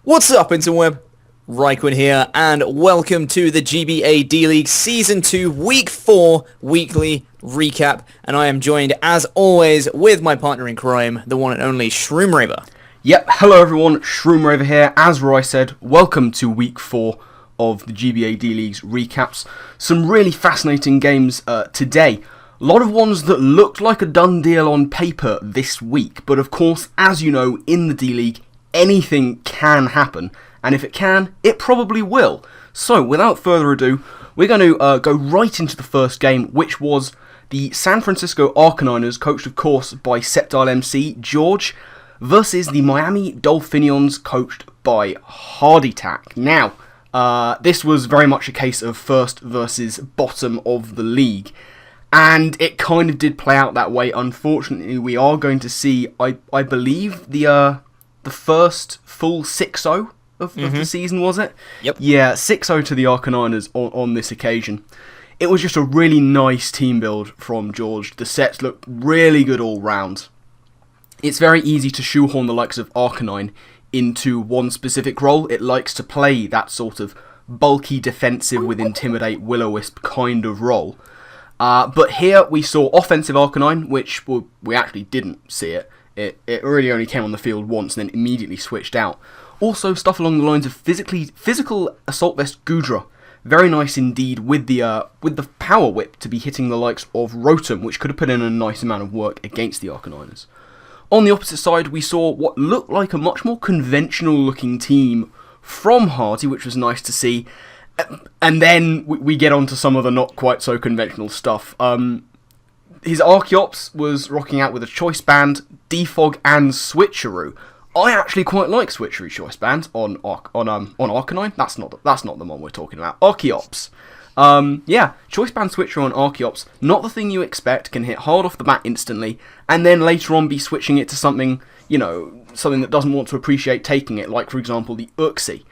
What's up, interweb? RhyQuinn here, and welcome to the GBA D-League Season 2 Week 4 weekly recap. And I am joined, as always, with my partner in crime, the one and only Shroomraver. Yep, hello everyone, Shroomraver here. As Roy said, welcome to Week 4 of the GBA D-League's recaps. Some really fascinating games today. A lot of ones that looked like a done deal on paper this week, but of course, as you know, in the D-League, anything can happen, and if it can, it probably will. So, without further ado, we're going to go right into the first game, which was the San Francisco Arcaniners, coached of course by Septile MC George, versus the Miami Dolphinions, coached by HardyTack. Now, this was very much a case of first versus bottom of the league, and it kind of did play out that way. Unfortunately, we are going to see, I believe, the first full 6-0 of the season, was it? Yep. Yeah, 6-0 to the Arcaniners on this occasion. It was just a really nice team build from George. The sets looked really good all round. It's very easy to shoehorn the likes of Arcanine into one specific role. It likes to play that sort of bulky defensive with Intimidate, Will-O-Wisp kind of role. But here we saw offensive Arcanine, which we actually didn't see it. It really only came on the field once and then immediately switched out. Also, stuff along the lines of physical Assault Vest Gudra. Very nice indeed with the Power Whip to be hitting the likes of Rotom, which could have put in a nice amount of work against the Arcaniners. On the opposite side, we saw what looked like a much more conventional looking team from Hardy, which was nice to see. And then we get on to some of the not quite so conventional stuff. His Archeops was rocking out with a Choice Band, Defog, and Switcheroo. I actually quite like Switcheroo Choice Band on Arcanine. That's not the one we're talking about. Archeops. Yeah, Choice Band Switcheroo on Archeops. Not the thing you expect. Can hit hard off the bat instantly, and then later on be switching it to something, something that doesn't want to appreciate taking it, like for example the Uxie.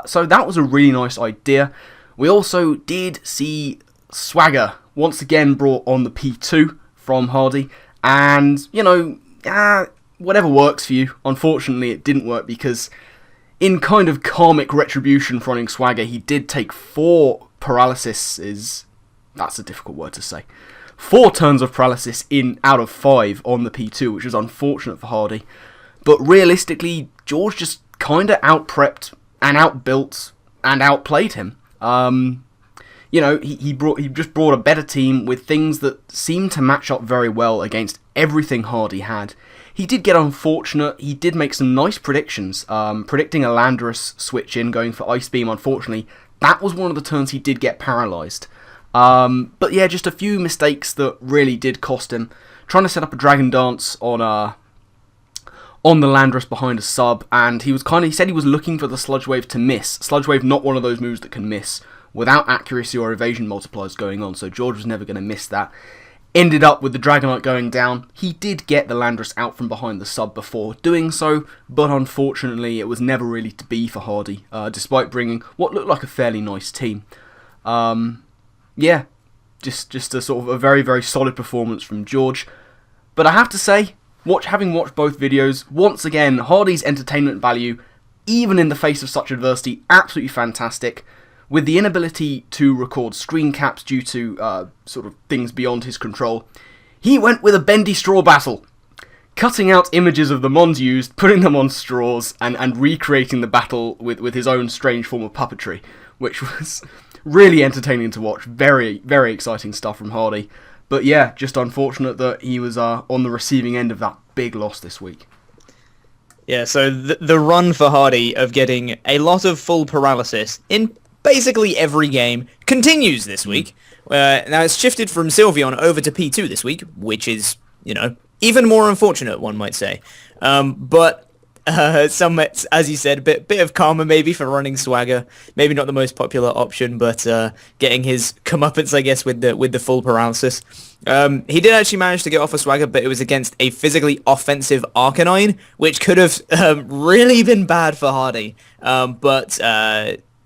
So that was a really nice idea. We also did see Swagger once again brought on the P2 from Hardy, and, whatever works for you. Unfortunately, it didn't work because in kind of karmic retribution for running Swagger, he did take 4 paralysis. That's a difficult word to say. 4 turns of paralysis out of 5 on the P2, which is unfortunate for Hardy. But realistically, George just kind of out-prepped and out-built and outplayed him. He just brought a better team with things that seemed to match up very well against everything Hardy had. He did get unfortunate. He did make some nice predictions, predicting a Landorus switch in, going for Ice Beam. Unfortunately, that was one of the turns he did get paralysed. But yeah, just a few mistakes that really did cost him. Trying to set up a Dragon Dance on the Landorus behind a sub, and he said he was looking for the Sludge Wave to miss. Sludge Wave, not one of those moves that can miss without accuracy or evasion multipliers going on, so George was never going to miss that. Ended up with the Dragonite going down. He did get the Landorus out from behind the sub before doing so, but unfortunately it was never really to be for Hardy, despite bringing what looked like a fairly nice team. Yeah, just a sort of a very, very solid performance from George. But I have to say, having watched both videos, once again, Hardy's entertainment value, even in the face of such adversity, absolutely fantastic. With the inability to record screen caps due to sort of things beyond his control, he went with a bendy straw battle, cutting out images of the mons used, putting them on straws, and recreating the battle with his own strange form of puppetry, which was really entertaining to watch. Very, very exciting stuff from Hardy. But yeah, just unfortunate that he was on the receiving end of that big loss this week. Yeah, so the run for Hardy of getting a lot of full paralysis in basically every game continues this week. Now it's shifted from Sylveon over to P2 this week, which is, even more unfortunate, one might say. But some, as you said, a bit of karma maybe for running Swagger. Maybe not the most popular option, but getting his comeuppance, I guess, with the full paralysis. He did actually manage to get off a Swagger, but it was against a physically offensive Arcanine, which could have really been bad for Hardy. But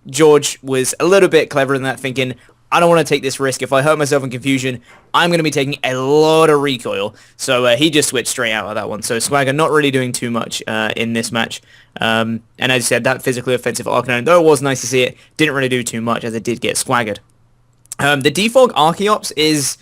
George was a little bit clever in that, thinking, I don't want to take this risk. If I hurt myself in confusion, I'm going to be taking a lot of recoil. So he just switched straight out of that one. So Swagger not really doing too much in this match. And as I said, that physically offensive Arcanine, though it was nice to see it, didn't really do too much as it did get swaggered. The Defog Archeops is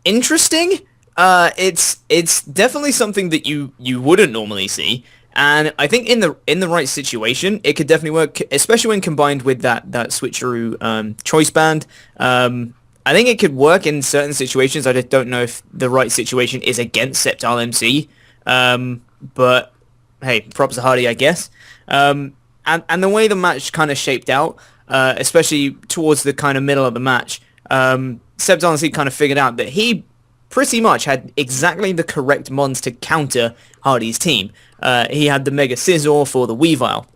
interesting. It's definitely something that you wouldn't normally see. And I think in the right situation, it could definitely work, especially when combined with that switcheroo choice band. I think it could work in certain situations. I just don't know if the right situation is against Sceptile MC. But hey, props to Hardy, I guess. And the way the match kind of shaped out, especially towards the kind of middle of the match, Sceptile MC kind of figured out that he pretty much had exactly the correct mons to counter Hardy's team. He had the Mega Scizor for the Weavile.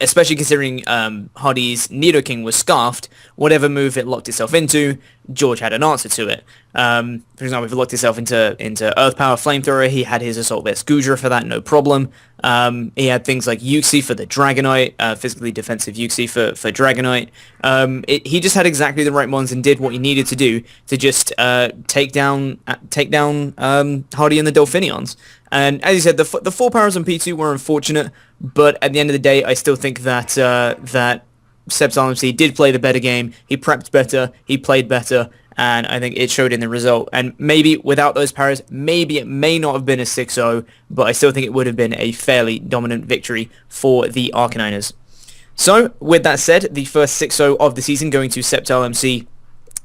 Especially considering Hardy's Nidoking was scarfed, whatever move it locked itself into, George had an answer to it. For example, if it locked itself into Earth Power Flamethrower, he had his Assault Vest Goodra for that, no problem. He had things like Uxie for the Dragonite, physically defensive Uxie for Dragonite. He just had exactly the right mons and did what he needed to do to just take down Hardy and the Dolphinions. And as you said, the 4 powers on P2 were unfortunate, but at the end of the day, I still think that that Sceptile MC did play the better game. He prepped better, he played better, and I think it showed in the result. And maybe without those powers, maybe it may not have been a 6-0, but I still think it would have been a fairly dominant victory for the Arcaniners. So, with that said, the first 6-0 of the season going to Sceptile MC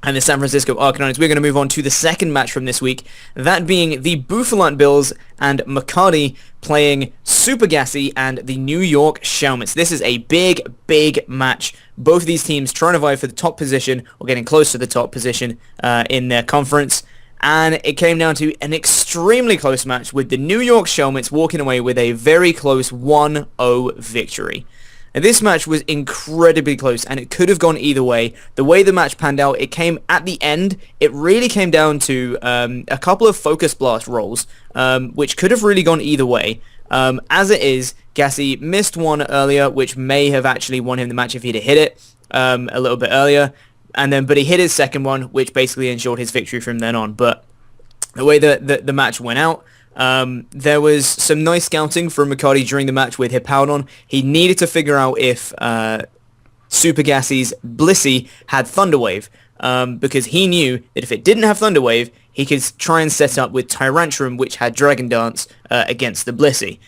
and the San Francisco Arcaniners. We're going to move on to the second match from this week, that being the Bouffalant Bills and McCarty playing Super Gassy and the New York Shelmets. This is a big match. Both of these teams trying to vie for the top position, or getting close to the top position in their conference. And it came down to an extremely close match with the New York Shelmets walking away with a very close 1-0 victory. And this match was incredibly close, and it could have gone either way. The way the match panned out, it came at the end. It really came down to a couple of Focus Blast rolls, which could have really gone either way. As it is, Gassy missed one earlier, which may have actually won him the match if he'd have hit it a little bit earlier. But he hit his second one, which basically ensured his victory from then on. But the way the match went out, there was some nice scouting from McCarty during the match with Hippowdon. He needed to figure out if Super Gassy's Blissey had Thunder Wave, because he knew that if it didn't have Thunder Wave, he could try and set up with Tyrantrum, which had Dragon Dance, against the Blissey.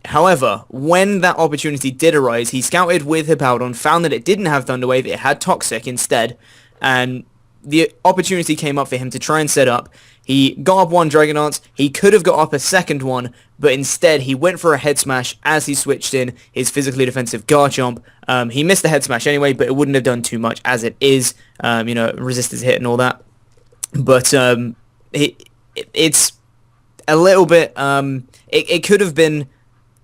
However, when that opportunity did arise, he scouted with Hippowdon, found that it didn't have Thunder Wave, it had Toxic instead, and the opportunity came up for him to try and set up. He got up one Dragon Dance, he could have got up a second one, but instead he went for a head smash as he switched in his physically defensive Garchomp. He missed the head smash anyway, but it wouldn't have done too much as it is, resistance hit and all that. But it's a little bit, it could have been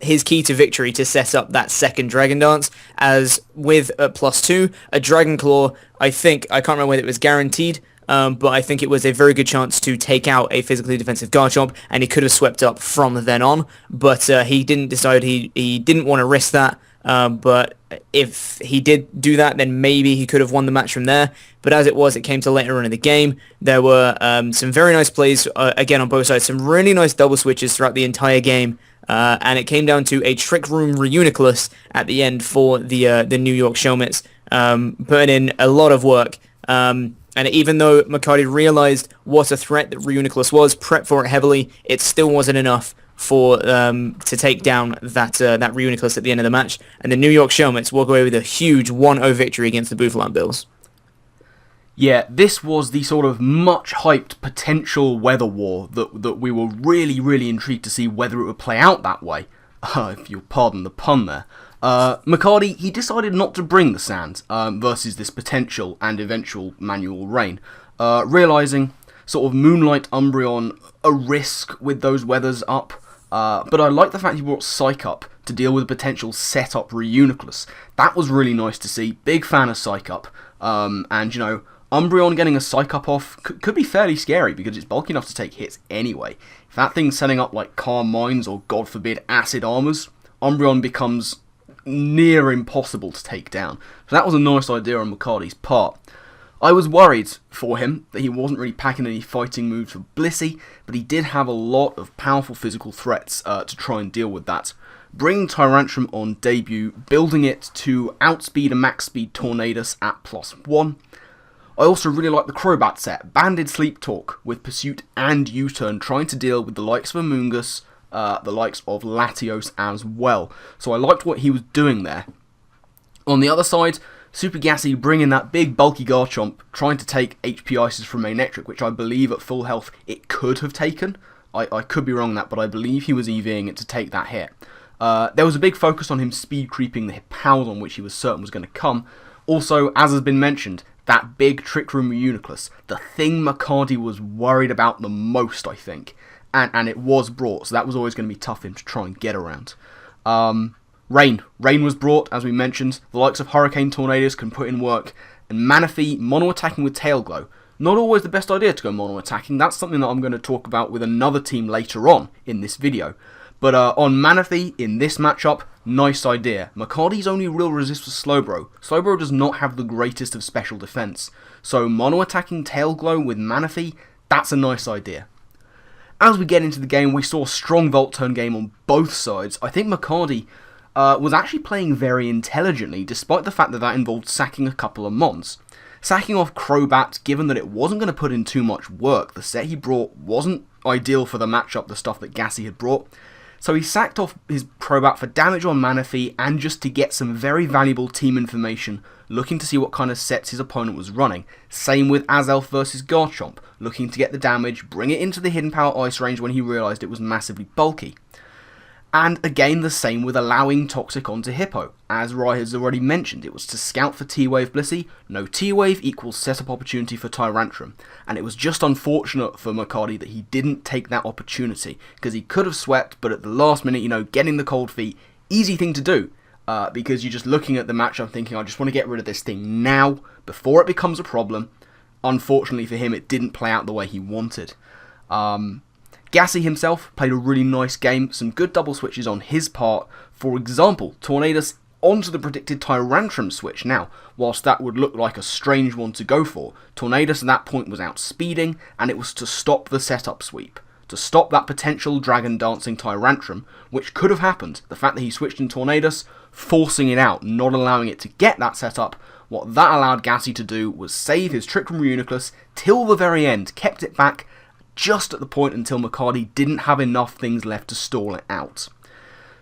his key to victory to set up that second Dragon Dance, as with a +2, a Dragon Claw, I can't remember whether it was guaranteed, but I think it was a very good chance to take out a physically defensive Garchomp, and he could have swept up from then on, but he didn't decide he didn't want to risk that, but if he did do that, then maybe he could have won the match from there. But as it was, it came to later on in the game. There were some very nice plays, again on both sides, some really nice double switches throughout the entire game, and it came down to a Trick Room Reuniclus at the end for the New York Shelmets, putting in a lot of work. And even though McCarty realized what a threat that Reuniclus was, prepped for it heavily, it still wasn't enough for to take down that Reuniclus at the end of the match. And the New York Shelmets walk away with a huge 1-0 victory against the Bouffalant Bills. Yeah, this was the sort of much-hyped potential weather war that we were really intrigued to see whether it would play out that way, if you'll pardon the pun there. McCarty, he decided not to bring the sand versus this potential and eventual manual rain, realising sort of Moonlight Umbreon a risk with those weathers up, but I like the fact he brought Psych up to deal with a potential set-up Reuniclus. That was really nice to see, big fan of Psych up, and Umbreon getting a Psych Up off could be fairly scary because it's bulky enough to take hits anyway. If that thing's setting up like Calm Minds or, God forbid, Acid Armors, Umbreon becomes near impossible to take down. So that was a nice idea on McCarty's part. I was worried for him that he wasn't really packing any fighting moves for Blissey, but he did have a lot of powerful physical threats to try and deal with that. Bringing Tyrantrum on debut, building it to outspeed and max speed Tornadus at +1. I also really like the Crobat set, Banded Sleep Talk with Pursuit and U-Turn, trying to deal with the likes of Amoonguss, the likes of Latios as well. So I liked what he was doing there. On the other side, Super Gassy bringing that big bulky Garchomp, trying to take HP Ices from Manectric, which I believe at full health it could have taken. I could be wrong on that, but I believe he was EVing it to take that hit. There was a big focus on him speed creeping the Hippowdon, which he was certain was going to come. Also, as has been mentioned, that big Trick Room Reuniclus, the thing McCarty was worried about the most, I think. And it was brought, so that was always going to be tough for him to try and get around. Rain was brought, as we mentioned. The likes of Hurricane Tornadoes can put in work. And Manaphy mono-attacking with Tail Glow. Not always the best idea to go mono-attacking. That's something that I'm going to talk about with another team later on in this video. But on Manaphy, in this matchup, nice idea. McCarty's only real resist was Slowbro. Slowbro does not have the greatest of special defense. So mono-attacking Tail Glow with Manaphy, that's a nice idea. As we get into the game, we saw a strong Volt Turn game on both sides. I think McCarty was actually playing very intelligently, despite the fact that that involved sacking a couple of mons. Sacking off Crobat, given that it wasn't going to put in too much work. The set he brought wasn't ideal for the matchup, the stuff that Gassy had brought. So he sacked off his Crobat for damage on Manaphy and just to get some very valuable team information, looking to see what kind of sets his opponent was running. Same with Azelf versus Garchomp, looking to get the damage, bring it into the Hidden Power Ice range when he realised it was massively bulky. And again the same with allowing Toxic onto Hippo. As Rai has already mentioned, it was to scout for T-Wave Blissey, no T-Wave equals setup opportunity for Tyrantrum. And it was just unfortunate for McCarty that he didn't take that opportunity, because he could have swept, but at the last minute, getting the cold feet, easy thing to do. Because you're just looking at the matchup thinking, I just want to get rid of this thing now, before it becomes a problem. Unfortunately for him, it didn't play out the way he wanted. Gassy himself played a really nice game, some good double switches on his part. For example, Tornadus onto the predicted Tyrantrum switch. Now, whilst that would look like a strange one to go for, Tornadus at that point was outspeeding, and it was to stop the setup sweep. To stop that potential Dragon Dancing Tyrantrum, which could have happened. The fact that he switched in Tornadus, forcing it out, not allowing it to get that setup, what that allowed Gassy to do was save his Trick Room Reuniclus till the very end, kept it back, just at the point until McCarty didn't have enough things left to stall it out.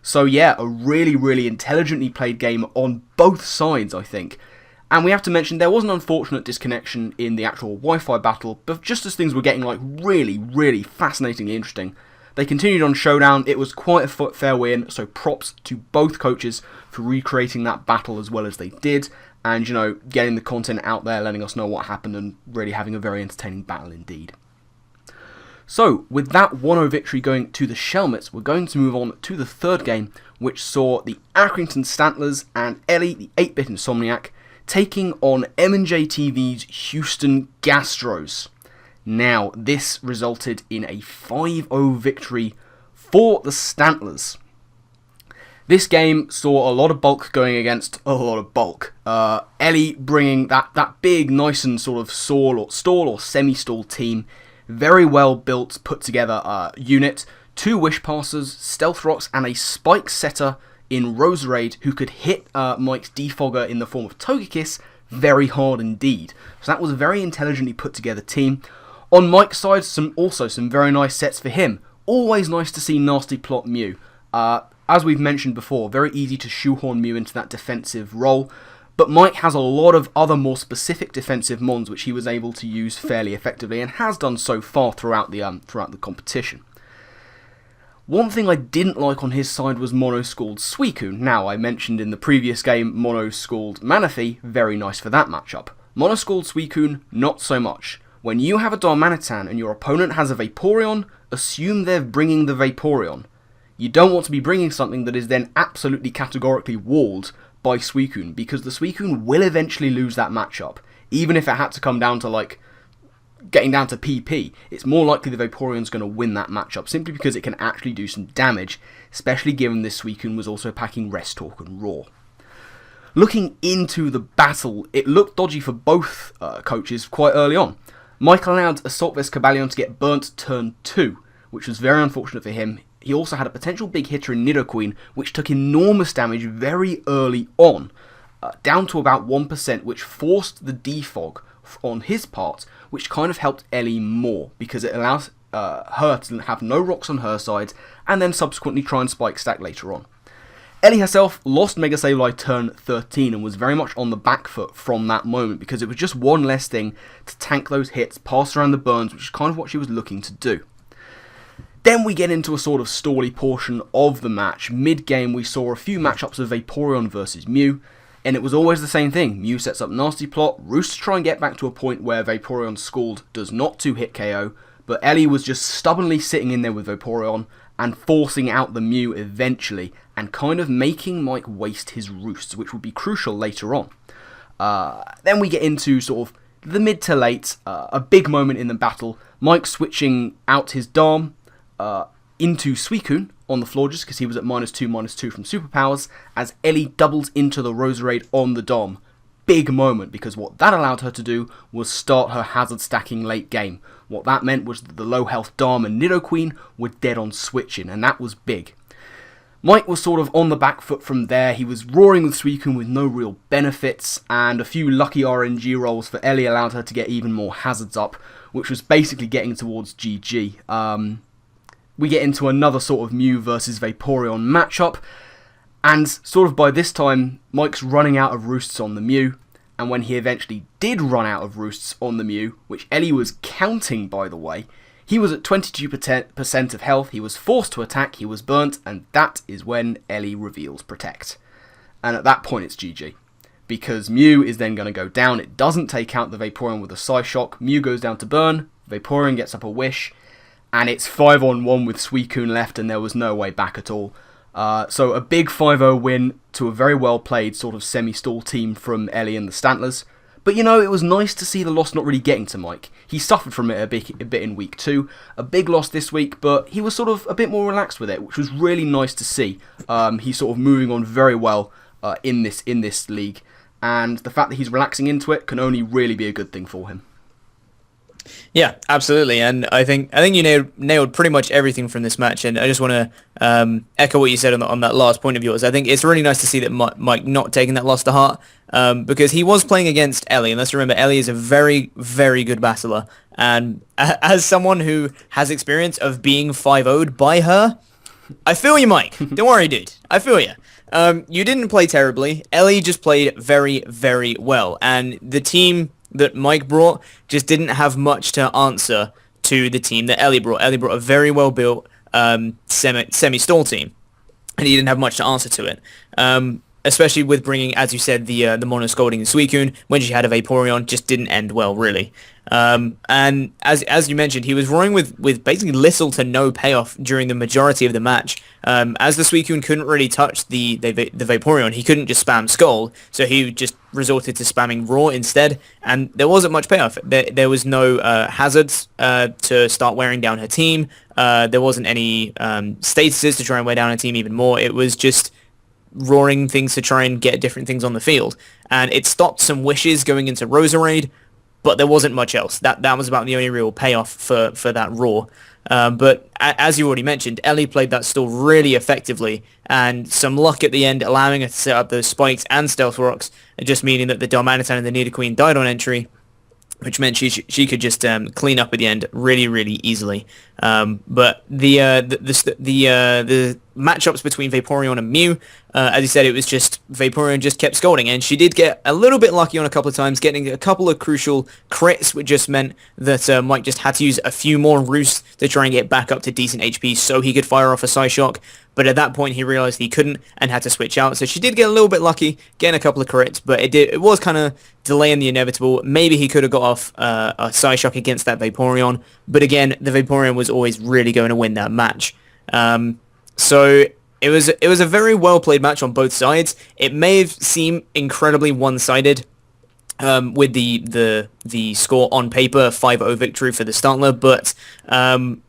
So yeah, a really, really intelligently played game on both sides, I think. And we have to mention there was an unfortunate disconnection in the actual Wi-Fi battle, but just as things were getting really, really fascinatingly interesting, they continued on Showdown. It was quite a fair win, so props to both coaches for recreating that battle as well as they did, and getting the content out there, letting us know what happened, and really having a very entertaining battle indeed. So, with that 1-0 victory going to the Shelmets, we're going to move on to the third game, which saw the Accrington Startlers and Ellie, the 8-bit Insomniac, taking on M&J TV's Houston Gastros. Now, this resulted in a 5-0 victory for the Startlers. This game saw a lot of bulk going against a lot of bulk. Ellie bringing that big, nice and sort of stall or semi-stall team. Very well built, put together unit, 2 Wish Passers, Stealth Rocks, and a Spike Setter in Roserade who could hit Mike's Defogger in the form of Togekiss very hard indeed. So that was a very intelligently put together team. On Mike's side, also some very nice sets for him. Always nice to see Nasty Plot Mew. As we've mentioned before, very easy to shoehorn Mew into that defensive role. But Mike has a lot of other more specific defensive mons which he was able to use fairly effectively and has done so far throughout the competition. One thing I didn't like on his side was Mono-Schooled Suicune. Now, I mentioned in the previous game Mono-Schooled Manaphy, very nice for that matchup. Mono-Schooled Suicune, not so much. When you have a Darmanitan and your opponent has a Vaporeon, assume they're bringing the Vaporeon. You don't want to be bringing something that is then absolutely categorically walled by Suicune, because the Suicune will eventually lose that matchup, even if it had to come down to getting down to PP, it's more likely the Vaporeon's going to win that matchup, simply because it can actually do some damage, especially given this Suicune was also packing Rest Talk and Roar. Looking into the battle, it looked dodgy for both coaches quite early on. Mike allowed Assault Vest Cobalion to get burnt turn 2, which was very unfortunate for him. He also had a potential big hitter in Nidoqueen, which took enormous damage very early on, down to about 1%, which forced the defog on his part, which kind of helped Ellie more, because it allows her to have no rocks on her side, and then subsequently try and spike stack later on. Ellie herself lost Mega Sableye turn 13 and was very much on the back foot from that moment, because it was just one less thing to tank those hits, pass around the burns, which is kind of what she was looking to do. Then we get into a sort of stally portion of the match. Mid-game we saw a few matchups of Vaporeon versus Mew, and it was always the same thing. Mew sets up nasty plot, Roost to try and get back to a point where Vaporeon's Scald does not 2-hit KO, but Ellie was just stubbornly sitting in there with Vaporeon and forcing out the Mew eventually, and kind of making Mike waste his Roosts, which would be crucial later on. Then we get into sort of the mid to late, a big moment in the battle, Mike switching out his Dom into Suicune on the floor just because he was at -2/-2 from superpowers, as Ellie doubles into the Roserade on the Dom. Big moment, because what that allowed her to do was start her hazard stacking late game. What that meant was that the low health Dom and Nidoqueen were dead on switching, and that was big. Mike was sort of on the back foot from there. He was roaring with Suicune with no real benefits, and a few lucky RNG rolls for Ellie allowed her to get even more hazards up, which was basically getting towards GG. We get into another sort of Mew versus Vaporeon matchup, and sort of by this time, Mike's running out of Roosts on the Mew, and when he eventually did run out of Roosts on the Mew, which Ellie was counting by the way, he was at 22% of health, he was forced to attack, he was burnt, and that is when Ellie reveals Protect. And at that point it's GG, because Mew is then going to go down. It doesn't take out the Vaporeon with a Psyshock, Mew goes down to burn, Vaporeon gets up a Wish, and it's 5-on-1 with Suicune left, and there was no way back at all. So a big 5-0 win to a very well played sort of semi-stall team from Ellie and the Startlers. But you know, it was nice to see the loss not really getting to Mike. He suffered from it a bit in week 2. A big loss this week, but he was sort of a bit more relaxed with it, which was really nice to see. He's sort of moving on very well in this league, and the fact that he's relaxing into it can only really be a good thing for him. Yeah, absolutely, and I think you nailed pretty much everything from this match, and I just want to echo what you said on that last point of yours. I think it's really nice to see that Mike not taking that loss to heart, because he was playing against Ellie, and let's remember Ellie is a very, very good battler, and as someone who has experience of being 5-0'd by her, I feel you, Mike. Don't worry, dude. I feel you. You didn't play terribly. Ellie just played very, very well, and the team that Mike brought just didn't have much to answer to the team that Ellie brought. Ellie brought a very well-built semi-stall team, and he didn't have much to answer to it. Especially with bringing, as you said, the Mono Scalding and Suicune, when she had a Vaporeon, just didn't end well, really. And as you mentioned, he was roaring with basically little to no payoff during the majority of the match. As the Suicune couldn't really touch the Vaporeon, he couldn't just spam Scald, so he just resorted to spamming Roar instead, and there wasn't much payoff. There was no hazards to start wearing down her team. There wasn't any statuses to try and wear down her team even more. It was just roaring things to try and get different things on the field, and it stopped some wishes going into Roserade, but there wasn't much else. That was about the only real payoff for that Roar. But as you already mentioned, Ellie played that stall really effectively, and some luck at the end allowing her to set up those spikes and stealth rocks, just meaning that the Darmanitan and the Nidoqueen died on entry, which meant she could just clean up at the end really, really easily. But the matchups between Vaporeon and Mew, as you said, it was just Vaporeon just kept scolding, and she did get a little bit lucky on a couple of times, getting a couple of crucial crits, which just meant that Mike just had to use a few more Roosts to try and get back up to decent HP so he could fire off a Psyshock. But at that point, he realized he couldn't and had to switch out. So she did get a little bit lucky, getting a couple of crits, but it was kind of delaying the inevitable. Maybe he could have got off a Psyshock against that Vaporeon, but again, the Vaporeon was always really going to win that match. So it was a very well played match on both sides. It may have seemed incredibly one-sided with the score on paper, 5-0 victory for the Startler, but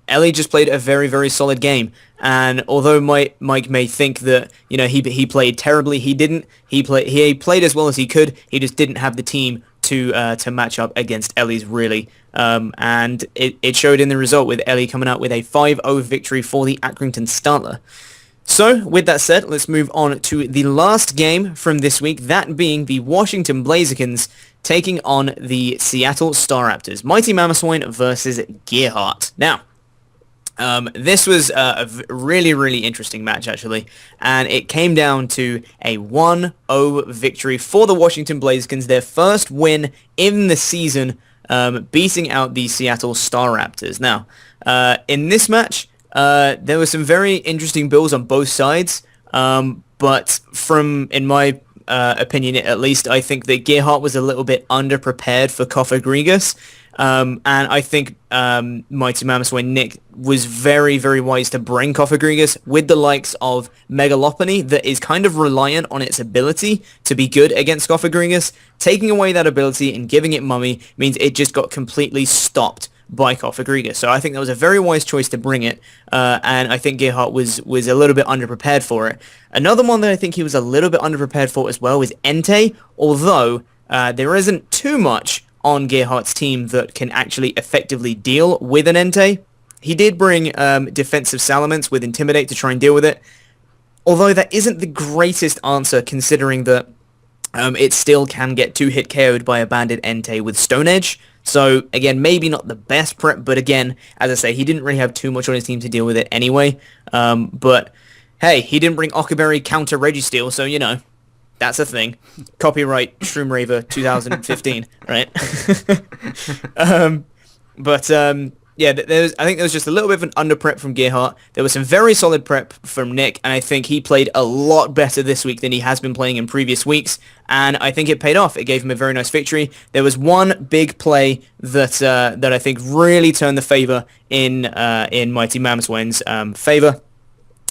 Ellie just played a very, very solid game. And although Mike may think that, he played terribly, he didn't. He played as well as he could. He just didn't have the team to match up against Ellie's, really. And it showed in the result, with Ellie coming out with a 5-0 victory for the Accrington Startler. So, with that said, let's move on to the last game from this week, that being the Washington Blazikins taking on the Seattle Staraptors. Mighty Mammoth versus Gearhart. Now, this was a really, really interesting match, actually, and it came down to a 1-0 victory for the Washington Blazikins, their first win in the season, beating out the Seattle Staraptors. Now, in this match, there were some very interesting builds on both sides, but in my opinion at least, I think that Gearhart was a little bit underprepared for Kofagrigas, and I think Mighty Mammoth Nick was very, very wise to bring Kofagrigas with the likes of Megalopony that is kind of reliant on its ability to be good against Kofagrigas. Taking away that ability and giving it Mummy means it just got completely stopped by Kofagrigas. So I think that was a very wise choice to bring it, and I think Gearhart was a little bit underprepared for it. Another one that I think he was a little bit underprepared for as well was Entei, although there isn't too much on Gearhart's team that can actually effectively deal with an Entei. He did bring defensive Salamence with Intimidate to try and deal with it, although that isn't the greatest answer considering that it still can get 2-hit KO'd by a banded Entei with Stone Edge. So, again, maybe not the best prep, but again, as I say, he didn't really have too much on his team to deal with it anyway. But, hey, he didn't bring Okaberry counter Registeel, so, that's a thing. Copyright Shroomraver 2015, right? Yeah, I think there was just a little bit of an under-prep from Gearhart. There was some very solid prep from Nick, and I think he played a lot better this week than he has been playing in previous weeks, and I think it paid off. It gave him a very nice victory. There was one big play that I think really turned the favour in Mighty Mammoth's favour,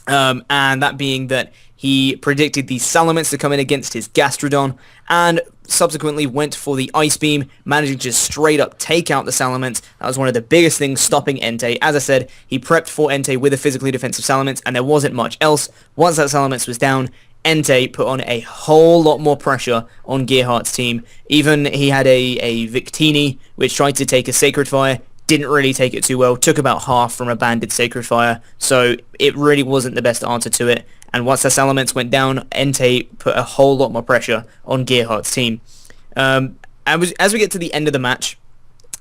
and that being that he predicted the Salamence to come in against his Gastrodon, and subsequently went for the Ice Beam, managing to just straight up take out the Salamence. That was one of the biggest things stopping Entei. As I said, he prepped for Entei with a physically defensive Salamence, and there wasn't much else. Once that Salamence was down, Entei put on a whole lot more pressure on Gearhart's team. Even he had a Victini, which tried to take a Sacred Fire, didn't really take it too well, took about half from a banded Sacred Fire, so it really wasn't the best answer to it. And once the Salamence went down, Entei put a whole lot more pressure on Gearhart's team. As we get to the end of the match,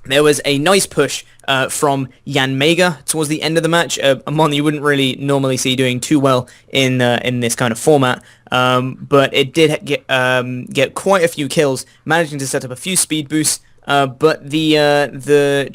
there was a nice push from Yanmega towards the end of the match, a mon you wouldn't really normally see doing too well in this kind of format, but it did get quite a few kills, managing to set up a few speed boosts, but the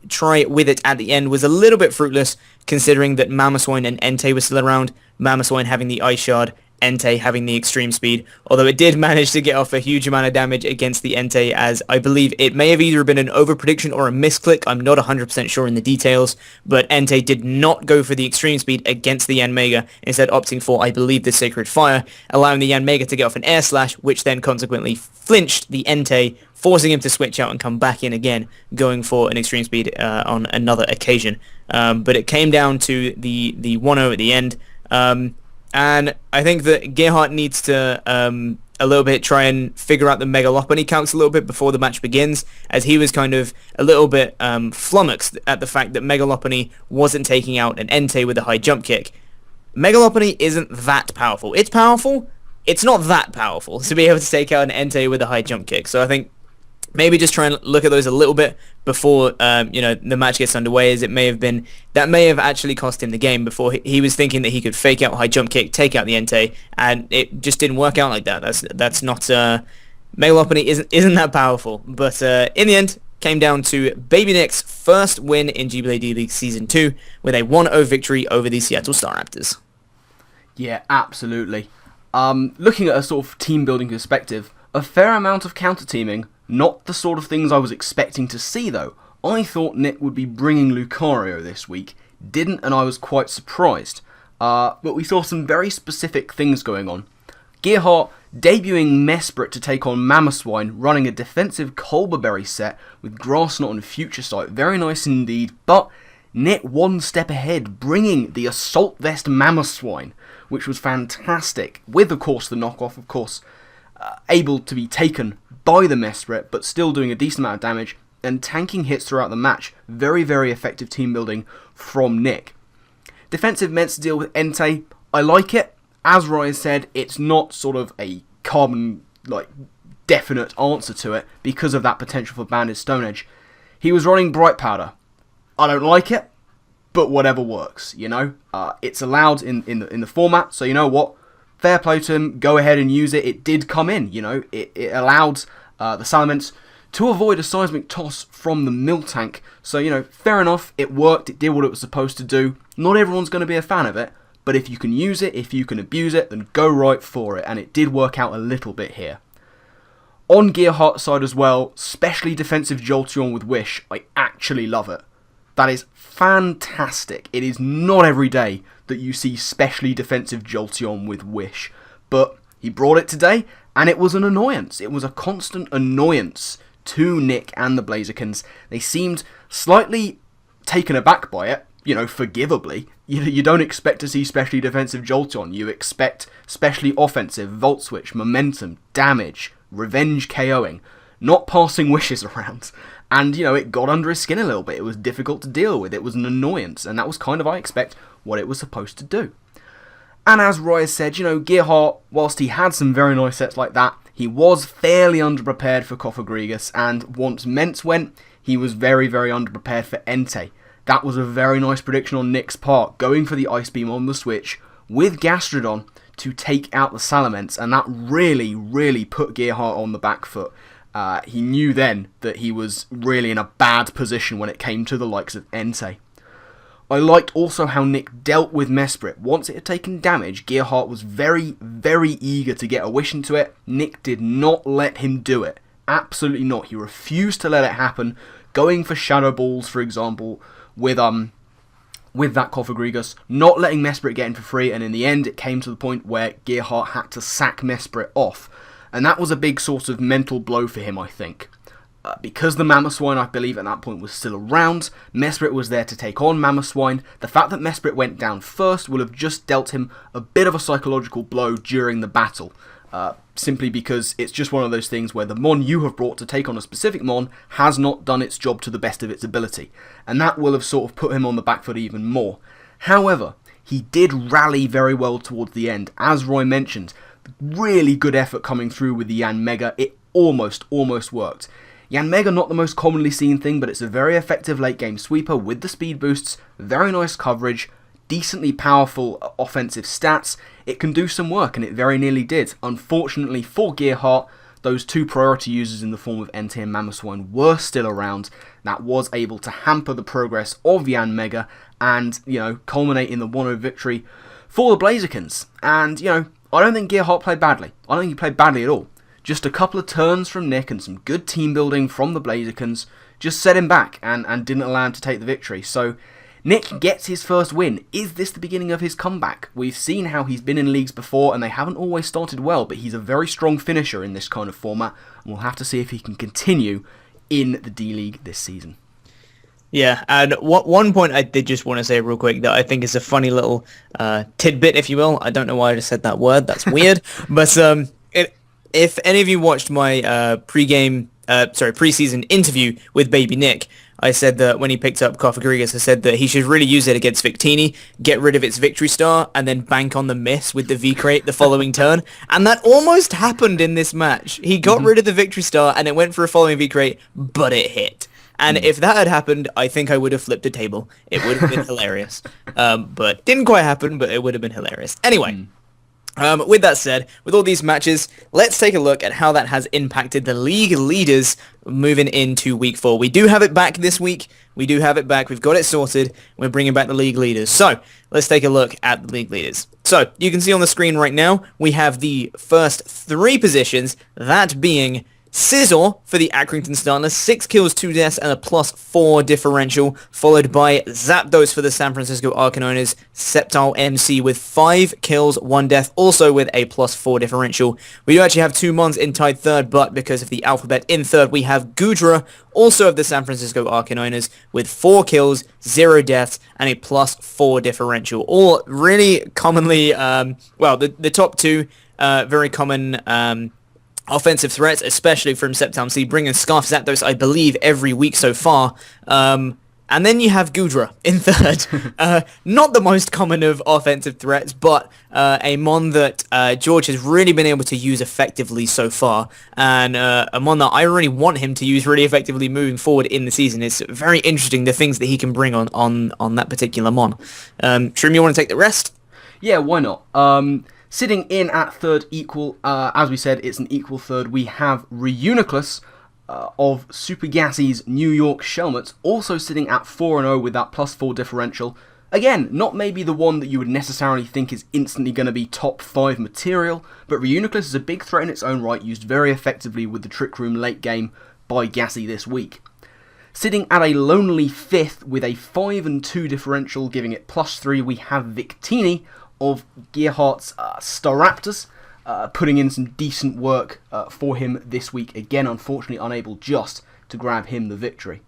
try it with it at the end was a little bit fruitless, considering that Mamoswine and Entei were still around, Mamoswine having the Ice Shard, Entei having the extreme speed, although it did manage to get off a huge amount of damage against the Entei, as I believe it may have either been an overprediction or a misclick. I'm not 100% sure in the details, but Entei did not go for the extreme speed against the Yanmega, instead opting for, I believe, the Sacred Fire, allowing the Yanmega to get off an Air Slash, which then consequently flinched the Entei, forcing him to switch out and come back in again, going for an extreme speed on another occasion. But it came down to the 1-0 at the end, and I think that Gearhart needs to a little bit try and figure out the Megalopony counts a little bit before the match begins, as he was kind of a little bit flummoxed at the fact that Megalopony wasn't taking out an Entei with a high jump kick. Megalopony isn't that powerful. It's powerful. It's not that powerful to be able to take out an Entei with a high jump kick. So I think maybe just try and look at those a little bit before the match gets underway, as it may have actually cost him the game. Before he was thinking that he could fake out high jump kick, take out the Entei, and it just didn't work out like that. That's not Megalopony isn't that powerful. But in the end, came down to Baby Nick's first win in GBA D-League Season 2 with a 1-0 victory over the Seattle Staraptors. Yeah, absolutely. Looking at a sort of team building perspective, a fair amount of counter teaming. Not the sort of things I was expecting to see, though. I thought Nick would be bringing Lucario this week. Didn't, and I was quite surprised. But we saw some very specific things going on. Gearhart debuting Mesprit to take on Mamoswine, running a defensive Culberberry set with Grassknot and Future Sight. Very nice indeed, but Nick one step ahead, bringing the Assault Vest Mamoswine, which was fantastic, with of course the knockoff, of course, able to be taken by the Mesprit, but still doing a decent amount of damage, and tanking hits throughout the match. Very, very effective team building from Nick. Defensive Mensa deal with Entei, I like it. As Ryan said, it's not sort of a carbon, definite answer to it because of that potential for Banded Stone Edge. He was running Bright Powder. I don't like it, but whatever works, you know. It's allowed in the format, so you know what? Fair play to him, go ahead and use it. It did come in, you know. It allowed the Salamence to avoid a seismic toss from the Miltank. So, you know, fair enough, it worked, it did what it was supposed to do. Not everyone's going to be a fan of it, but if you can use it, if you can abuse it, then go right for it, and it did work out a little bit here. On Gearhart side as well, specially defensive Jolteon with Wish, I actually love it. That is fantastic. It is not every day that you see specially defensive Jolteon with Wish, but he brought it today, and it was an annoyance. It was a constant annoyance to Nick and the Blazikens. They seemed slightly taken aback by it, you know, forgivably. You don't expect to see specially defensive Jolteon. You expect specially offensive, Volt Switch, momentum, damage, revenge KOing, not passing wishes around. And, you know, it got under his skin a little bit. It was difficult to deal with. It was an annoyance. And that was kind of, I expect, what it was supposed to do. And as Roy said, you know, Gearhart, whilst he had some very nice sets like that, he was fairly underprepared for Cofagrigus. And once Ments went, he was very, very underprepared for Entei. That was a very nice prediction on Nick's part, going for the Ice Beam on the Switch with Gastrodon to take out the Salamence, and that really, really put Gearhart on the back foot. He knew then that he was really in a bad position when it came to the likes of Entei. I liked also how Nick dealt with Mesprit. Once it had taken damage, Gearhart was very, very eager to get a wish into it. Nick did not let him do it. Absolutely not. He refused to let it happen, going for Shadow Balls, for example, with that Cofagrigus, not letting Mesprit get in for free, and in the end it came to the point where Gearhart had to sack Mesprit off. And that was a big sort of mental blow for him, I think. Because the Mamoswine, I believe, at that point was still around, Mesprit was there to take on Mamoswine. The fact that Mesprit went down first will have just dealt him a bit of a psychological blow during the battle. Simply because it's just one of those things where the Mon you have brought to take on a specific Mon has not done its job to the best of its ability. And that will have sort of put him on the back foot even more. However, he did rally very well towards the end. As Roy mentioned, really good effort coming through with the Yanmega. It almost worked. Yanmega, not the most commonly seen thing, but it's a very effective late game sweeper with the speed boosts, very nice coverage, decently powerful offensive stats. It can do some work, and it very nearly did. Unfortunately for Gearhart, those two priority users in the form of Entei and Mamoswine were still around. That was able to hamper the progress of Yanmega and, you know, culminate in the 1-0 victory for the Blazikens. And, you know, I don't think Gearhart played badly. I don't think he played badly at all. Just a couple of turns from Nick and some good team building from the Blazikens just set him back and didn't allow him to take the victory. So Nick gets his first win. Is this the beginning of his comeback? We've seen how he's been in leagues before and they haven't always started well, but he's a very strong finisher in this kind of format, and we'll have to see if he can continue in the D-League this season. Yeah, and one point I did just want to say real quick that I think is a funny little tidbit, if you will. I don't know why I just said that word. That's weird. But if any of you watched my preseason interview with Baby Nick, I said that when he picked up Cofagrigus, I said that he should really use it against Victini, get rid of its Victory Star, and then bank on the miss with the V-Crate the following turn. And that almost happened in this match. He got rid of the Victory Star, and it went for a following V-Crate, but it hit. And if that had happened, I think I would have flipped a table. It would have been hilarious. But didn't quite happen, but it would have been hilarious. Anyway. With that said, with all these matches, let's take a look at how that has impacted the league leaders moving into week 4. We do have it back this week. We do have it back. We've got it sorted. We're bringing back the league leaders. So let's take a look at the league leaders. So you can see on the screen right now, we have the first 3 positions, that being Scissor for the Accrington Startlers, 6 kills, 2 deaths, and a +4 differential, followed by Zapdos for the San Francisco Arcaniners, Sceptile MC with 5 kills, 1 death, also with a +4 differential. We do actually have 2 Mons in tied third, but because of the alphabet in third, we have Goodra, also of the San Francisco Arcaniners, with 4 kills, 0 deaths, and a +4 differential. All really commonly, the top 2, very common offensive threats, especially from Sceptile MC, bringing Scarf Zapdos, I believe, every week so far. And then you have Goodra in third. Not the most common of offensive threats, but a Mon that George has really been able to use effectively so far, and a Mon that I really want him to use really effectively moving forward in the season. It's very interesting the things that he can bring on that particular Mon. Shroom, you want to take the rest? Yeah, why not? Sitting in at third equal, as we said, it's an equal third. We have Reuniclus of Super Gassy's New York Shelmet, also sitting at 4-0 with that +4 differential. Again, not maybe the one that you would necessarily think is instantly going to be top 5 material, but Reuniclus is a big threat in its own right, used very effectively with the Trick Room late game by Gassy this week. Sitting at a lonely 5th with a 5-2 differential, giving it +3, we have Victini of Gearhart's Staraptors, putting in some decent work for him this week. Again, unfortunately unable just to grab him the victory.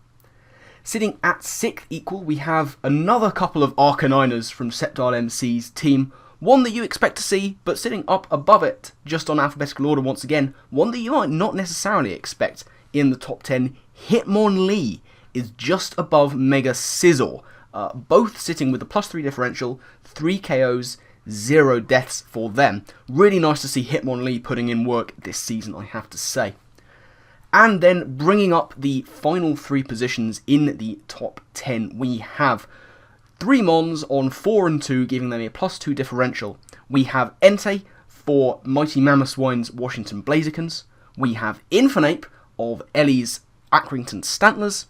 Sitting at 6th equal, we have another couple of Arcaniners from Sceptile MC's team. One that you expect to see, but sitting up above it, just on alphabetical order once again, one that you might not necessarily expect in the top 10. Hitmonlee is just above Mega Scizor. Both sitting with a +3 differential, 3 KOs, 0 deaths for them. Really nice to see Hitmonlee putting in work this season, I have to say. And then bringing up the final 3 positions in the top 10, we have 3 Mons on 4 and 2, giving them a +2 differential. We have Entei for Mighty Mammothswine's Washington Blazikons. We have Infernape of Ellie's Accrington Startlers.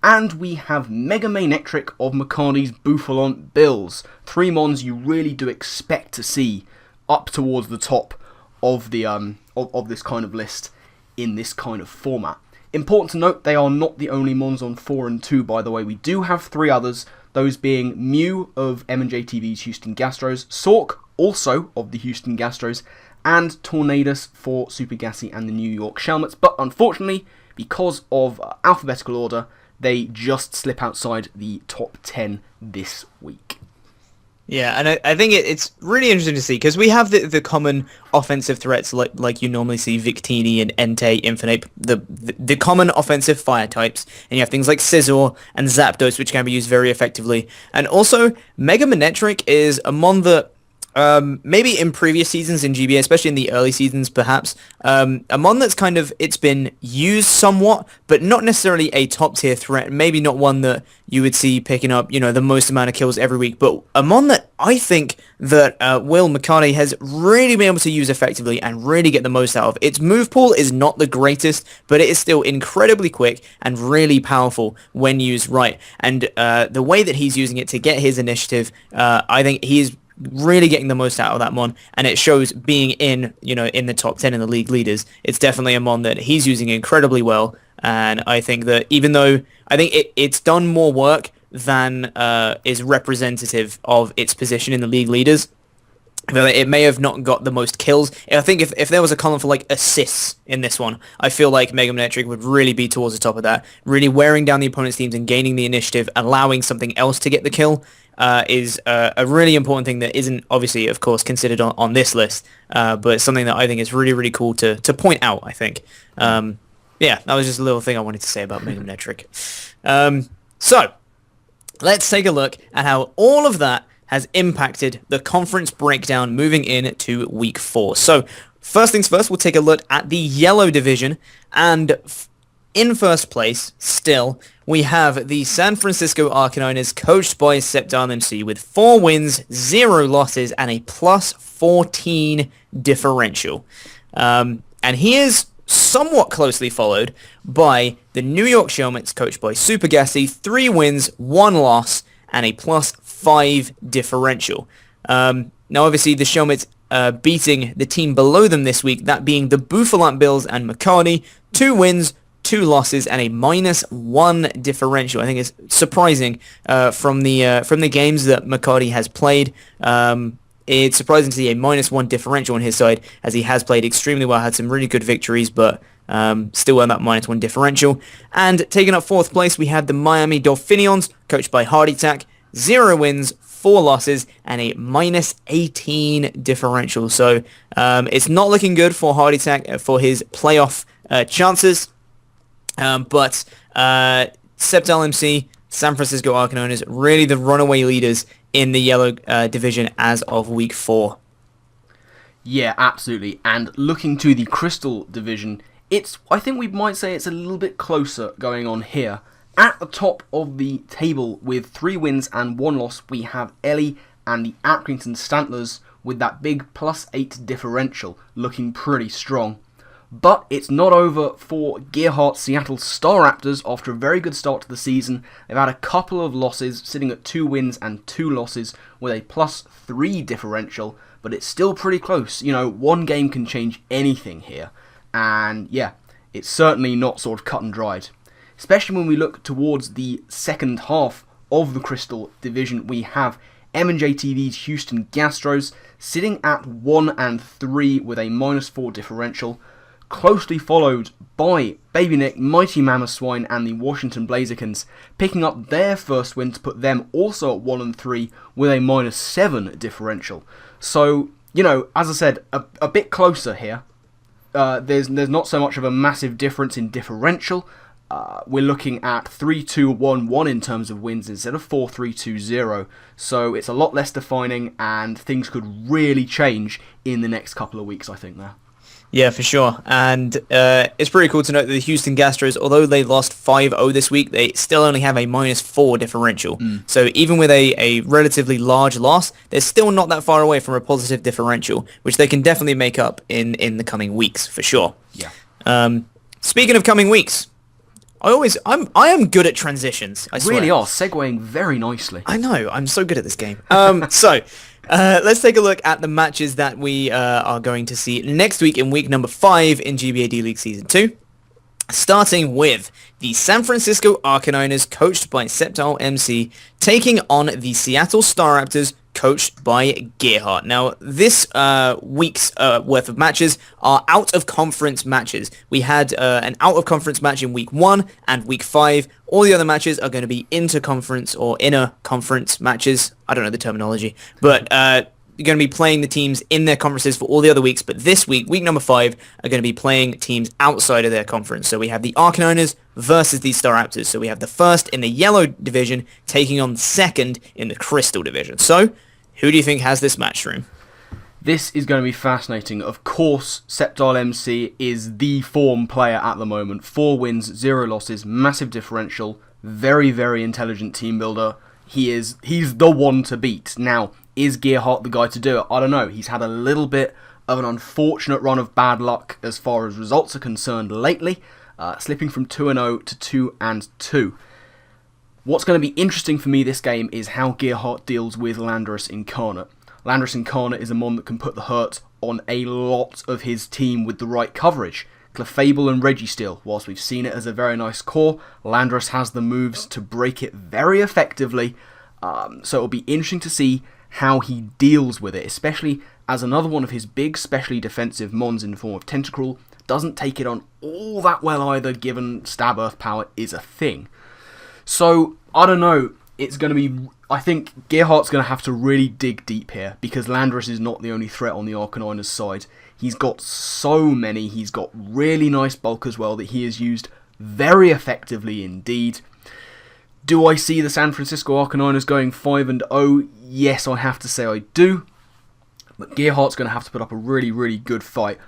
And we have Mega Manectric of McCartney's Bouffalont Bills. 3 Mons you really do expect to see up towards the top of the of this kind of list in this kind of format. Important to note, they are not the only Mons on 4 and 2, by the way. We do have 3 others, those being Mew of M&J TV's Houston Gastros, Sork, also of the Houston Gastros, and Tornadus for Super Gassy and the New York Shelmets. But unfortunately, because of alphabetical order, they just slip outside the top 10 this week. Yeah, and I think it's really interesting to see, because we have the common offensive threats like you normally see, Victini and Entei, Infernape, the common offensive fire types, and you have things like Scizor and Zapdos, which can be used very effectively. And also, Mega Manectric is a Mon that maybe in previous seasons in GBA, especially in the early seasons perhaps, a Mon that's kind of, it's been used somewhat, but not necessarily a top tier threat, maybe not one that you would see picking up, the most amount of kills every week, but a Mon that I think that Will McCartney has really been able to use effectively and really get the most out of. Its move pool is not the greatest, but it is still incredibly quick and really powerful when used right, and the way that he's using it to get his initiative, I think he's really getting the most out of that Mon, and it shows being in the top 10 in the league leaders. It's definitely a Mon that he's using incredibly well, and I think that even though I think it's done more work than is representative of its position in the league leaders, it may have not got the most kills. I think if there was a column for like assists in this one, I feel like Mega Manectric would really be towards the top of that, really wearing down the opponent's teams and gaining the initiative, allowing something else to get the kill. Is a really important thing that isn't obviously, of course, considered on this list, but something that I think is really, really cool to point out, I think. Yeah, that was just a little thing I wanted to say about Mega Manectric. So, let's take a look at how all of that has impacted the conference breakdown moving into Week 4. So, first things first, we'll take a look at the Yellow Division, and in first place, still, we have the San Francisco Arcaniners, coached by Sceptile MC, with 4 wins, 0 losses, and a +14 differential. And he is somewhat closely followed by the New York Shelmets, coached by Super Gassy, 3 wins, 1 loss, and a +5 differential. Now, obviously, the Shelmets beating the team below them this week, that being the Bouffalont Bills and McCartney, 2 wins, 2 losses, and a -1 differential. I think it's surprising from the games that McCarty has played. It's surprising to see a -1 differential on his side, as he has played extremely well, had some really good victories, but still on that -1 differential. And taking up 4th place, we had the Miami Dolphinions, coached by HardTac. 0 wins, 4 losses, and a -18 differential. So it's not looking good for HardTac for his playoff chances. But Septal MC, San Francisco Arcaniners, really the runaway leaders in the yellow division as of week 4. Yeah, absolutely. And looking to the Crystal division, I think we might say it's a little bit closer going on here. At the top of the table with 3 wins and 1 loss, we have Ellie and the Accrington Startlers with that big +8 differential, looking pretty strong. But it's not over for Gearhart's Seattle Star Raptors after a very good start to the season. They've had a couple of losses, sitting at 2 wins and 2 losses with a +3 differential, but it's still pretty close. You know, one game can change anything here. And yeah, it's certainly not sort of cut and dried. Especially when we look towards the second half of the Crystal division, we have M&J TV's Houston Gastos sitting at 1 and 3 with a -4 differential, closely followed by Baby Nick, Mighty Mama Swine and the Washington Blazikins, picking up their first win to put them also at 1 and 3 with a -7 differential. So, you know, as I said, a bit closer here. There's not so much of a massive difference in differential. We're looking at 3-2-1-1 in terms of wins instead of 4-3-2-0. So it's a lot less defining, and things could really change in the next couple of weeks, I think, there. Yeah, for sure. And it's pretty cool to note that the Houston Gastos, although they lost 5-0 this week, they still only have a -4 differential. So even with a relatively large loss, they're still not that far away from a positive differential, which they can definitely make up in the coming weeks, for sure. Yeah. Speaking of coming weeks, I am good at transitions, I swear. Really are, segueing very nicely. I know, I'm so good at this game. So, let's take a look at the matches that we are going to see next week in week number 5 in GBA D-League Season 2. Starting with the San Francisco Arcaniners, coached by Septal MC, taking on the Seattle Star Raptors, coached by Gearhart. Now, this week's worth of matches are out-of-conference matches. We had an out-of-conference match in week 1 and week 5. All the other matches are going to be inter-conference or inner-conference matches. I don't know the terminology. But you're going to be playing the teams in their conferences for all the other weeks. But this week, week number 5, are going to be playing teams outside of their conference. So we have the Arcaniners versus the Star Raptors. So we have the first in the yellow division taking on the second in the crystal division. So, who do you think has this match, Shroom? This is going to be fascinating. Of course, Septal MC is the form player at the moment. 4 wins, 0 losses, massive differential, very, very intelligent team builder. He's the one to beat. Now, is Gearhart the guy to do it? I don't know. He's had a little bit of an unfortunate run of bad luck as far as results are concerned lately, slipping from 2-0 to 2-2. What's going to be interesting for me this game is how Gearhart deals with Landorus Incarnate. Landorus Incarnate is a mon that can put the hurt on a lot of his team with the right coverage. Clefable and Registeel, whilst we've seen it as a very nice core, Landorus has the moves to break it very effectively, so it'll be interesting to see how he deals with it, especially as another one of his big, specially defensive mons in the form of Tentacruel doesn't take it on all that well either, given Stab Earth Power is a thing. So, I don't know, it's going to be... I think Gearhart's going to have to really dig deep here, because Landorus is not the only threat on the Arcaniners side. He's got so many, he's got really nice bulk as well that he has used very effectively indeed. Do I see the San Francisco Arcaniners going 5-0? Yes, I have to say I do. But Gearhart's going to have to put up a really, really good fight.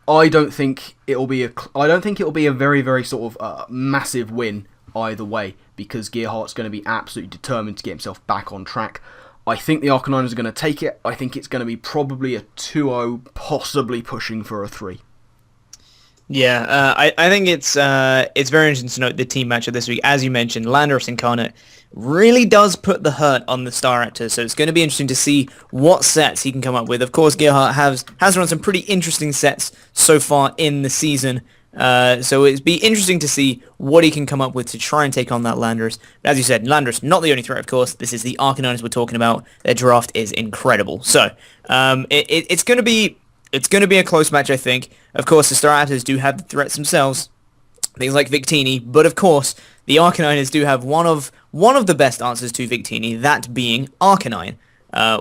I don't think it'll be a very, very sort of massive win either way, because Gearhart's going to be absolutely determined to get himself back on track. I think the Arcaniners are going to take it. I think it's going to be probably a 2-0, possibly pushing for a 3. Yeah, I think it's very interesting to note the team matchup this week. As you mentioned, Landorus Incarnate really does put the hurt on the Star Raptors, so it's going to be interesting to see what sets he can come up with. Of course, Gearhart has run some pretty interesting sets so far in the season, So it'd be interesting to see what he can come up with to try and take on that Landers. But as you said, Landers not the only threat, of course. This is the Arcaniners we're talking about. Their draft is incredible. So it's going to be a close match, I think. Of course, the Startlers do have the threats themselves, things like Victini, but of course, the Arcaniners do have one of the best answers to Victini, that being Arcanine.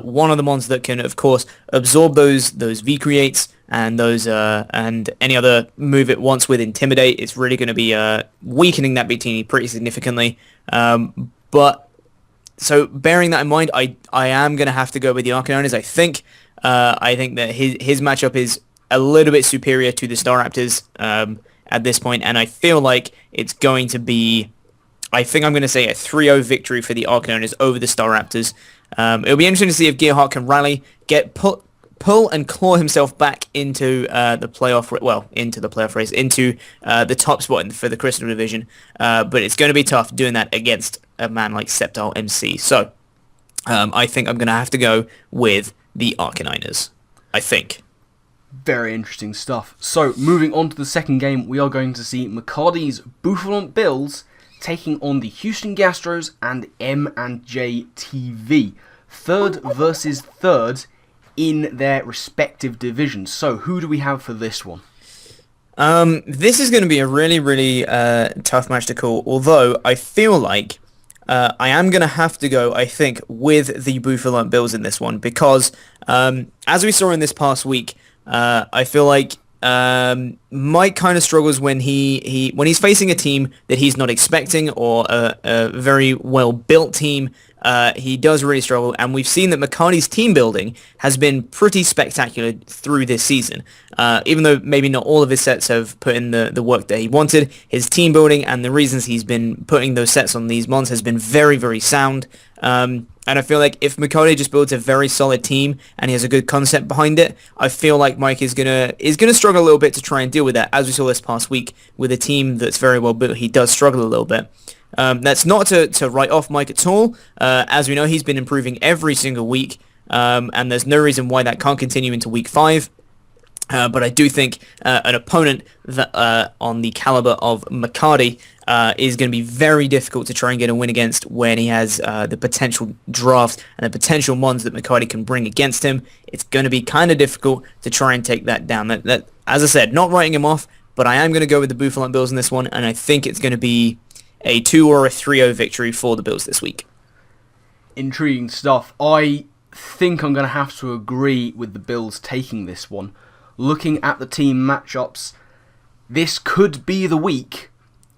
One of the mons that can, of course, absorb those V-creates and those and any other move it wants with Intimidate. It's really going to be weakening that Victini pretty significantly. But so bearing that in mind, I am going to have to go with the Arcaniners. I think that his matchup is a little bit superior to the Staraptors at this point, and I feel like it's going to be, I think I'm going to say a 3-0 victory for the Arcaniners over the Staraptors. It'll be interesting to see if Gearhart can rally, pull and claw himself back into the playoff race, into the top spot for the Crystal Division. But it's going to be tough doing that against a man like Sceptile MC. So I think I'm going to have to go with the Arcaniners. I think. Very interesting stuff. So, moving on to the second game, we are going to see McCarty's Buffalo Bills taking on the Houston Gastros and M&J TV. Third versus third in their respective divisions. So, who do we have for this one? This is going to be a really, really tough match to call, although I feel like I am going to have to go, I think, with the Buffalo Bills in this one, because as we saw in this past week, I feel like Mike kind of struggles when he's facing a team that he's not expecting, or a very well-built team. He does really struggle, and we've seen that McCarty's team building has been pretty spectacular through this season. Even though maybe not all of his sets have put in the work that he wanted, his team building and the reasons he's been putting those sets on these mons has been very, very sound. And I feel like if McCarty just builds a very solid team and he has a good concept behind it, I feel like Mike is gonna struggle a little bit to try and deal with that. As we saw this past week with a team that's very well built, he does struggle a little bit. That's not to write off Mike at all. As we know, he's been improving every single week, and there's no reason why that can't continue into week 5. But I do think an opponent that on the caliber of McCarty is going to be very difficult to try and get a win against when he has the potential draft and the potential mons that McCarty can bring against him. It's going to be kind of difficult to try and take that down. That, as I said, not writing him off, but I am going to go with the Buffalo Bills in this one, and I think it's going to be a 2 or a 3-0 victory for the Bills this week. Intriguing stuff. I think I'm going to have to agree with the Bills taking this one. Looking at the team matchups, this could be the week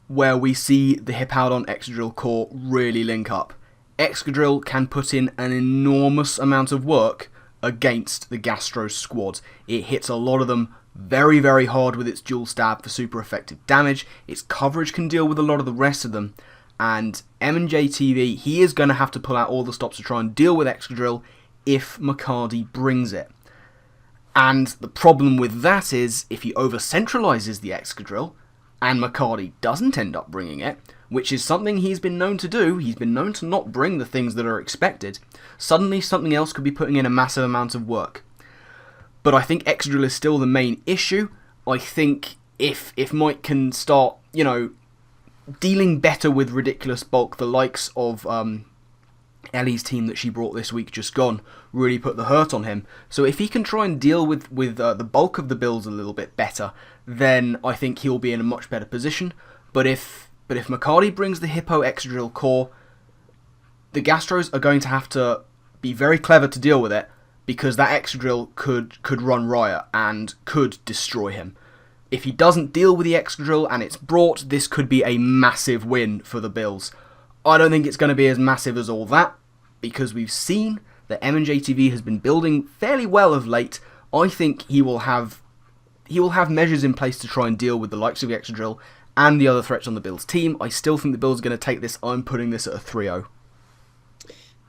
where we see the Hippowdon Excadrill core really link up. Excadrill can put in an enormous amount of work against the Gastros squad. It hits a lot of them very, very hard with its dual stab for super effective damage. Its coverage can deal with a lot of the rest of them. And M&J TV, he is going to have to pull out all the stops to try and deal with Excadrill if McCarty brings it. And the problem with that is, if he over-centralizes the Excadrill, and McCarty doesn't end up bringing it, which is something he's been known to do, he's been known to not bring the things that are expected, suddenly something else could be putting in a massive amount of work. But I think Excadrill is still the main issue. I think if Mike can start, dealing better with ridiculous bulk, the likes of Ellie's team that she brought this week just gone, really put the hurt on him. So if he can try and deal with the bulk of the Bills a little bit better, then I think he'll be in a much better position. But if McCarty brings the Hippo Excadrill core, the Gastros are going to have to be very clever to deal with it, because that Excadrill could run riot and could destroy him. If he doesn't deal with the Excadrill and it's brought, this could be a massive win for the Bills. I don't think it's going to be as massive as all that, because we've seen that M&J TV has been building fairly well of late. I think he will have measures in place to try and deal with the likes of the Excadrill and the other threats on the Bills team. I still think the Bills are going to take this. I'm putting this at a 3-0.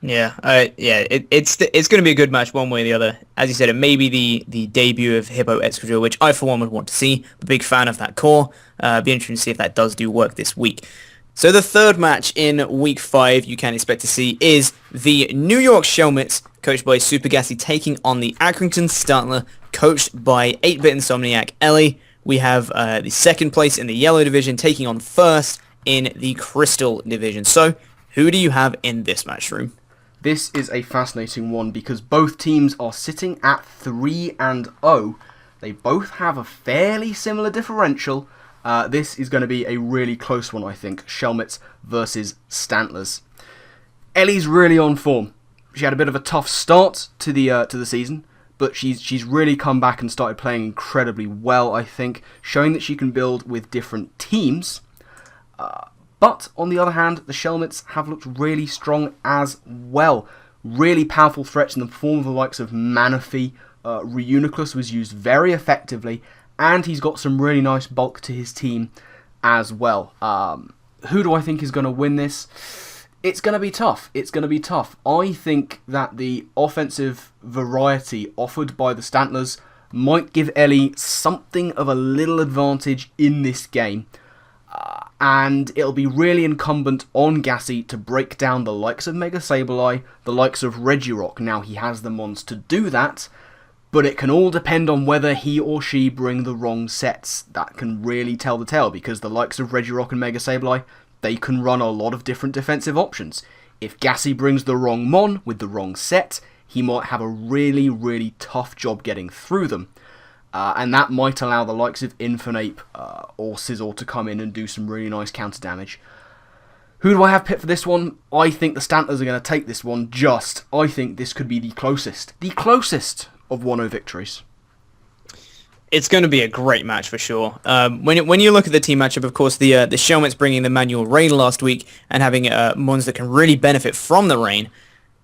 Yeah, it's going to be a good match one way or the other. As you said, it may be the debut of Hippo Excadrill, which I for one would want to see. I'm a big fan of that core. Be interesting to see if that does do work this week. So the third match in Week 5 you can expect to see is the New York Shelmets, coached by Super Gassy, taking on the Accrington Startler, coached by 8-Bit Insomniac Ellie. we have the second place in the yellow division taking on first in the crystal division. So, who do you have in this match, Shroom? This is a fascinating one because both teams are sitting at 3-0. They both have a fairly similar differential. This is going to be a really close one, I think. Shelmet versus Startlers. Ellie's really on form. She had a bit of a tough start to the season, but she's really come back and started playing incredibly well, I think, showing that she can build with different teams. But, on the other hand, the Shelmets have looked really strong as well. Really powerful threats in the form of the likes of Manaphy. Reuniclus was used very effectively, and he's got some really nice bulk to his team as well. Who do I think is going to win this? It's going to be tough. I think that the offensive variety offered by the Startlers might give Ellie something of a little advantage in this game. And it'll be really incumbent on Gassy to break down the likes of Mega Sableye, the likes of Regirock. Now, he has the mons to do that, but it can all depend on whether he or she bring the wrong sets. That can really tell the tale, because the likes of Regirock and Mega Sableye, they can run a lot of different defensive options. If Gassy brings the wrong mon with the wrong set, he might have a really, really tough job getting through them. And that might allow the likes of Infernape or Scizor to come in and do some really nice counter damage. Who do I have picked for this one? I think the Startlers are going to take this one. I think this could be the closest of 1-0 victories. It's going to be a great match for sure. When you look at the team matchup, of course, the Shelmet's bringing the manual rain last week and having mons that can really benefit from the rain.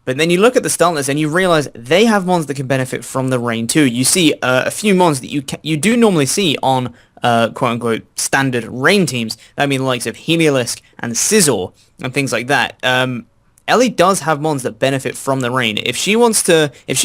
But then you look at the Startlers and you realize they have mons that can benefit from the rain too. You see a few mons that you do normally see on quote-unquote standard rain teams. That mean the likes of Heliolisk and Scizor and things like that. Ellie does have mons that benefit from the rain. If she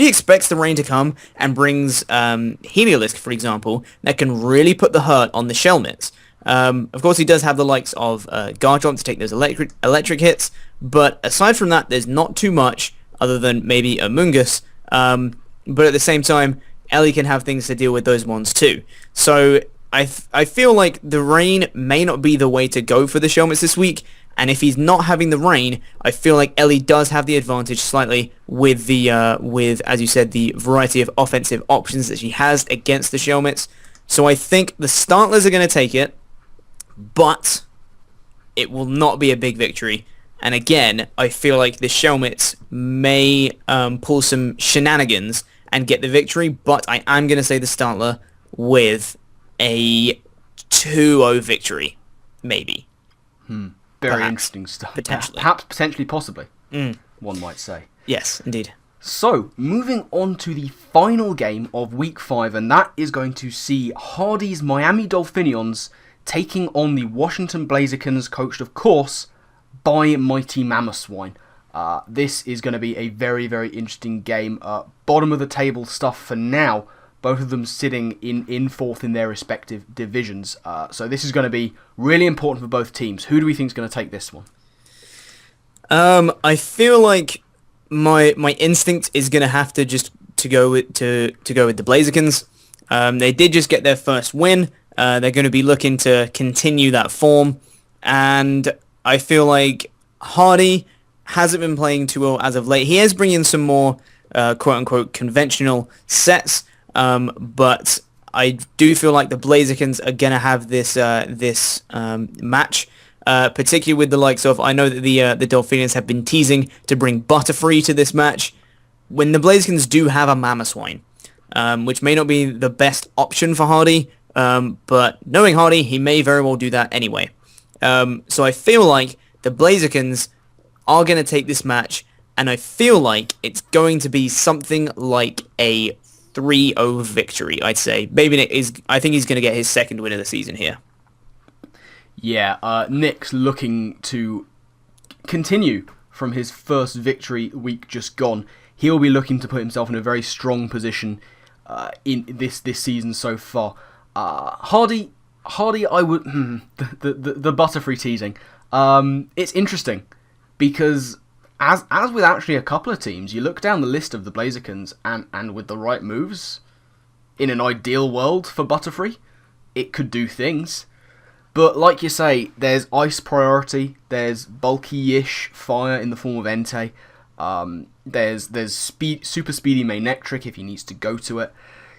expects the rain to come and brings Heliolisk, for example, that can really put the hurt on the Shelmets. Of course, he does have the likes of Garchomp to take those electric hits, but aside from that, there's not too much other than maybe a Mungus. But at the same time, Ellie can have things to deal with those ones too. So I feel like the rain may not be the way to go for the Shelmets this week, and if he's not having the rain, I feel like Ellie does have the advantage slightly with as you said, the variety of offensive options that she has against the Shelmets. So I think the Startlers are going to take it, but it will not be a big victory. And again, I feel like the Shelmets may pull some shenanigans and get the victory, but I am going to say the Startler with a 2-0 victory, maybe. Very Perhaps. interesting stuff. Potentially. Perhaps, potentially, possibly, one might say. Yes, indeed. So, moving on to the final game of Week 5, and that is going to see Hardy's Miami Dolphinions taking on the Washington Blazikens, coached, of course, by Mighty Mamoswine. This is going to be a very, very interesting game. Bottom of the table stuff for now. Both of them sitting in fourth in their respective divisions. So this is going to be really important for both teams. Who do we think is going to take this one? I feel like my instinct is going to have to just to go with the Blazikens. They did just get their first win. They're going to be looking to continue that form, and I feel like Hardy hasn't been playing too well as of late. He is bringing some more quote-unquote conventional sets, but I do feel like the Blazikens are going to have this match, particularly with the likes of, I know that the Dolphinians have been teasing to bring Butterfree to this match. When the Blazikens do have a Mamoswine, which may not be the best option for Hardy, but knowing Hardy, he may very well do that anyway. So I feel like the Blazikens are going to take this match, and I feel like it's going to be something like a 3-0 victory, I'd say. I think he's going to get his second win of the season here. Yeah, Nick's looking to continue from his first victory week just gone. He'll be looking to put himself in a very strong position in this season so far. Hardy, I would the Butterfree teasing. It's interesting because as with actually a couple of teams, you look down the list of the Blazikens and with the right moves, in an ideal world for Butterfree, it could do things. But like you say, there's ice priority, there's bulky-ish fire in the form of Entei, there's super speedy Manectric if he needs to go to it.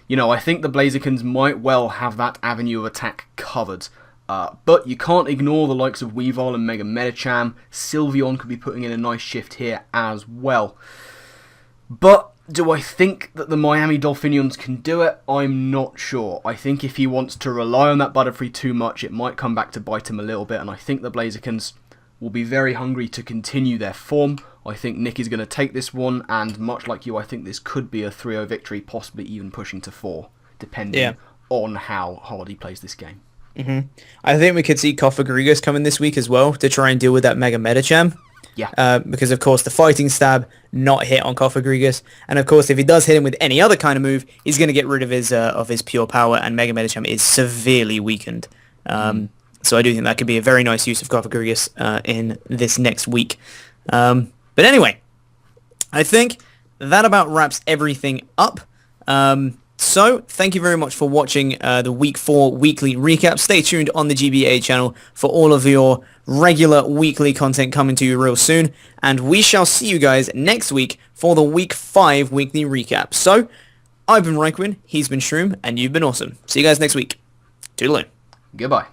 You know, I think the Blazikens might well have that avenue of attack covered. But you can't ignore the likes of Weavile and Mega Medicham. Sylveon could be putting in a nice shift here as well. But do I think that the Miami Dolphinions can do it? I'm not sure. I think if he wants to rely on that Butterfree too much, it might come back to bite him a little bit, and I think the Blazikens will be very hungry to continue their form. I think Nick is going to take this one, and much like you, I think this could be a 3-0 victory, possibly even pushing to 4, depending on how hard he plays this game. I think we could see Cofagrigus coming this week as well to try and deal with that Mega Medicham. Yeah. Because, of course, the Fighting Stab not hit on Cofagrigus. And, of course, if he does hit him with any other kind of move, he's going to get rid of his pure power, and Mega Medicham is severely weakened. So I do think that could be a very nice use of Cofagrigus in this next week. But anyway, I think that about wraps everything up. So, thank you very much for watching the Week 4 weekly recap. Stay tuned on the GBA channel for all of your regular weekly content coming to you real soon. And we shall see you guys next week for the Week 5 weekly recap. So, I've been RhyQuinn, he's been Shroom, and you've been awesome. See you guys next week. Toodaloo. Goodbye.